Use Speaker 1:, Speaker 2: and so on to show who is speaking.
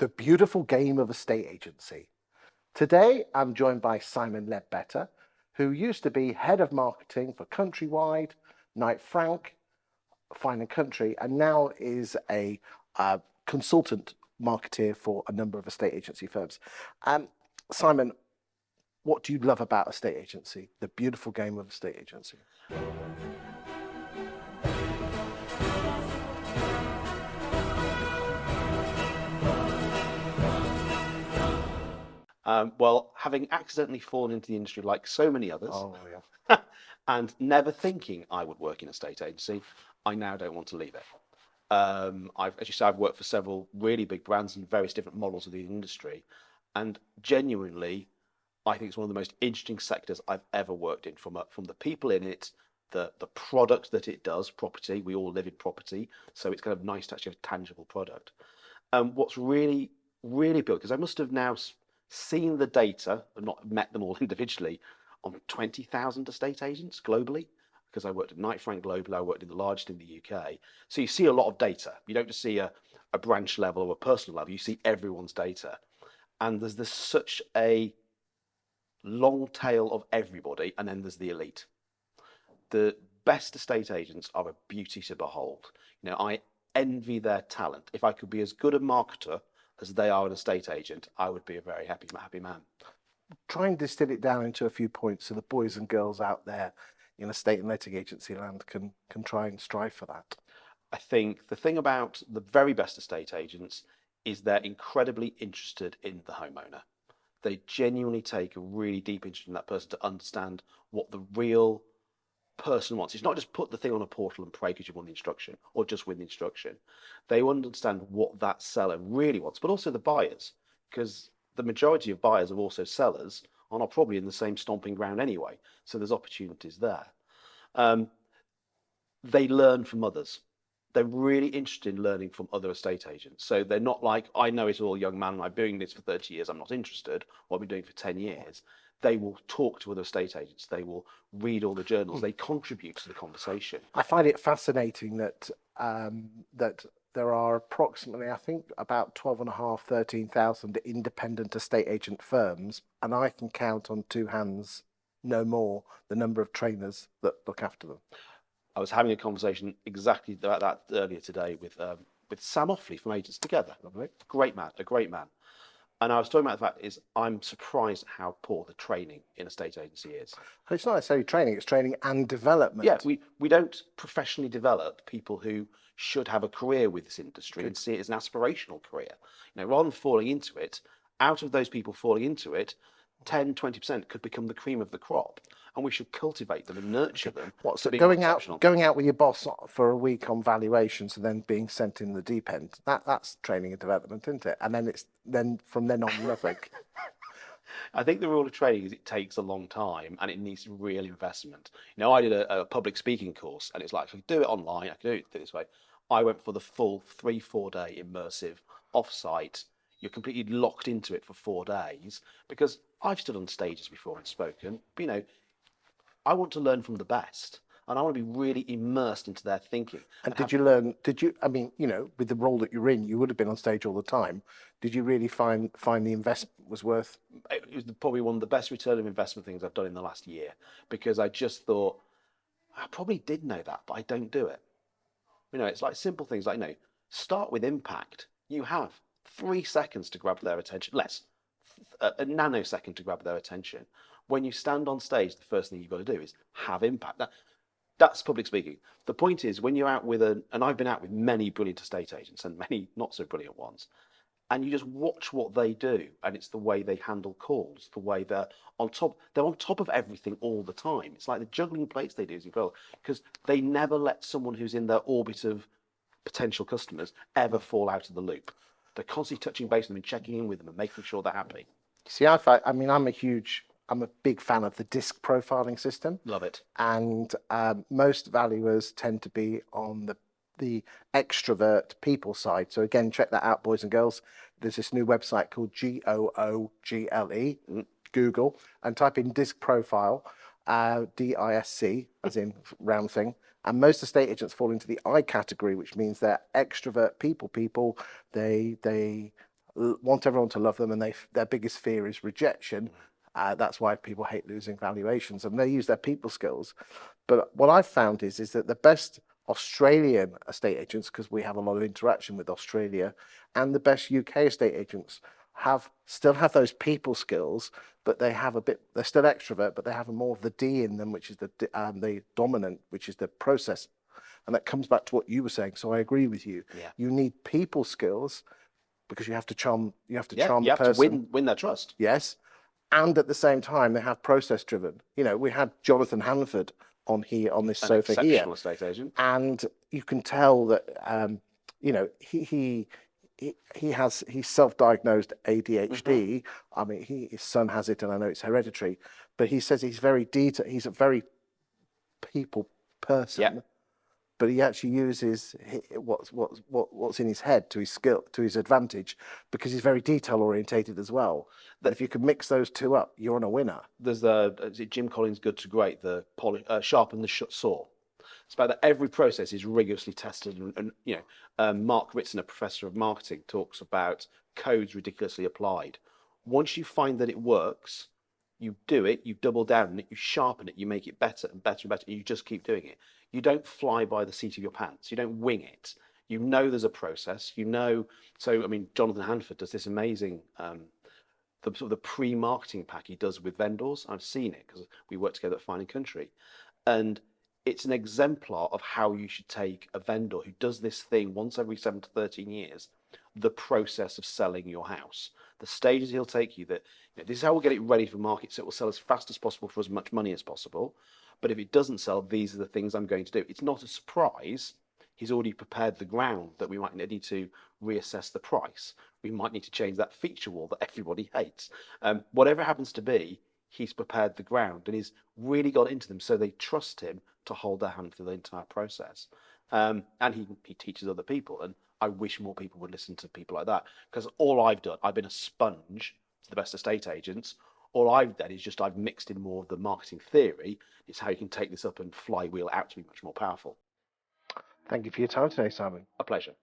Speaker 1: the beautiful game of estate agency. Today, I'm joined by Simon Leadbetter, who used to be head of marketing for Countrywide, Knight Frank, Fine and Country, and now is a consultant marketeer for a number of estate agency firms. Simon, what do you love about estate agency? The beautiful game of estate agency.
Speaker 2: Well, having accidentally fallen into the industry like so many others,
Speaker 1: Oh, yeah.
Speaker 2: and never thinking I would work in a estate agency, I now don't want to leave it. As you say, I've worked for several really big brands and various different models of the industry, and genuinely, I think it's one of the most interesting sectors I've ever worked in. From the people in it, the product that it does, property. We all live in property, so it's kind of nice to actually have a tangible product. What's really appealing, because I must have now seen the data, and not met them all individually, on 20,000 estate agents globally, because I worked at Knight Frank globally, I worked in the largest in the UK. So you see a lot of data. You don't just see a branch level or a personal level, you see everyone's data. And there's such a long tail of everybody, and then there's the elite. The best estate agents are a beauty to behold. I envy their talent. If I could be as good a marketer as they are an estate agent, I would be a very happy man.
Speaker 1: Try and distill it down into a few points so the boys and girls out there in estate and letting agency land can try and strive for that.
Speaker 2: I think the thing about the very best estate agents is they're incredibly interested in the homeowner. They genuinely take a really deep interest in that person to understand what the real person wants. It's not just put the thing on a portal and pray because you won the instruction or just win the instruction. They understand what that seller really wants, but also the buyers, because the majority of buyers are also sellers and are probably in the same stomping ground anyway. So there's opportunities there. They learn from others. They're really interested in learning from other estate agents. So they're not like, I know it all, young man, I've been doing this for 30 years, I'm not interested, or I've been doing it for 10 years. They will talk to other estate agents. They will read all the journals. They contribute to the conversation.
Speaker 1: I find it fascinating that that there are approximately, I think, about 12,500, 13,000 independent estate agent firms, and I can count on two hands, no more, the number of trainers that look after them.
Speaker 2: I was having a conversation exactly about that earlier today with Sam Offley from Agents Together.
Speaker 1: Lovely.
Speaker 2: Great man, a great man. And I was talking about the fact is I'm surprised at how poor the training in a estate agency is.
Speaker 1: It's not necessarily training, it's training and development.
Speaker 2: Yeah, we don't professionally develop people who should have a career with this industry and see it as an aspirational career. Rather than falling into it, out of those people falling into it, 10, 20% could become the cream of the crop, and we should cultivate them and nurture them.
Speaker 1: What, so going out with your boss for a week on valuations and then being sent in the deep end, that's training and development, isn't it? And then from then on nothing.
Speaker 2: I think the rule of training is it takes a long time and it needs real investment. I did a public speaking course, and it's like, I could do it online, I could do it this way. I went for the full 3-4 day immersive off-site. You're completely locked into it for 4 days, because I've stood on stages before and spoken, but I want to learn from the best, and I want to be really immersed into their thinking.
Speaker 1: And with the role that you're in, you would have been on stage all the time. Did you really find the investment was worth?
Speaker 2: It was probably one of the best return of investment things I've done in the last year, because I just thought, I probably did know that, but I don't do it. It's like simple things like, start with impact. You have 3 seconds to grab their attention, less, a nanosecond to grab their attention. When you stand on stage, the first thing you've got to do is have impact. That's public speaking. The point is, when you're out with and I've been out with many brilliant estate agents and many not so brilliant ones, and you just watch what they do, and it's the way they handle calls, the way they're on top of everything all the time. It's like the juggling plates they do as well, because they never let someone who's in their orbit of potential customers ever fall out of the loop. They're constantly touching base with them and checking in with them and making sure they're happy.
Speaker 1: See, I'm a big fan of the disc profiling system.
Speaker 2: Love it.
Speaker 1: And most valuers tend to be on the extrovert people side. So again, check that out, boys and girls. There's this new website called Google, Google, and type in disc profile, DISC, as in round thing. And most estate agents fall into the I category, which means they're extrovert people. They want everyone to love them, and their biggest fear is rejection. That's why people hate losing valuations, and they use their people skills. But what I've found is that the best Australian estate agents, because we have a lot of interaction with Australia, and the best UK estate agents still have those people skills, but they have a bit. They're still extrovert, but they have more of the D in them, which is the dominant, which is the process, and that comes back to what you were saying. So I agree with you.
Speaker 2: Yeah.
Speaker 1: You need people skills because you have to charm. You have to
Speaker 2: Yeah,
Speaker 1: charm
Speaker 2: you
Speaker 1: the
Speaker 2: have to
Speaker 1: person.
Speaker 2: win their trust.
Speaker 1: Yes, and at the same time they have process driven. You know, we had Jonathan Hanford on this
Speaker 2: An
Speaker 1: sofa here,
Speaker 2: exceptional estate agent.
Speaker 1: and you can tell that you know he's self-diagnosed ADHD. I mean, his son has it, and I know it's hereditary, but he says he's very detailed. He's a very people person.
Speaker 2: Yeah.
Speaker 1: But he actually uses what's in his head to his skill, to his advantage, because he's very detail orientated as well. But if you can mix those two up, you're on a winner.
Speaker 2: There's is it Jim Collins' Good to Great, the sharpen the saw. It's about that every process is rigorously tested, and you know, Mark Ritson, a professor of marketing, talks about codes ridiculously applied. Once you find that it works, you do it, you double down on it, you sharpen it, you make it better and better and better, and you just keep doing it. You don't fly by the seat of your pants. You don't wing it. You know there's a process. You know. So I mean, Jonathan Hanford does this amazing the sort of the pre-marketing pack he does with vendors. I've seen it because we work together at Fine & Country, and it's an exemplar of how you should take a vendor who does this thing once every 7 to 13 years, the process of selling your house, the stages he'll take you. That this is how we'll get it ready for market, so it will sell as fast as possible for as much money as possible. But if it doesn't sell, these are the things I'm going to do. It's not a surprise. He's already prepared the ground that we might need to reassess the price. We might need to change that feature wall that everybody hates. Whatever it happens to be, he's prepared the ground and he's really got into them, so they trust him to hold their hand through the entire process. And he teaches other people, and I wish more people would listen to people like that, because all I've done, I've been a sponge for the best estate agents. All I've done is just I've mixed in more of the marketing theory. It's how you can take this up and flywheel out to be much more powerful.
Speaker 1: Thank you for your time today, Simon.
Speaker 2: A pleasure.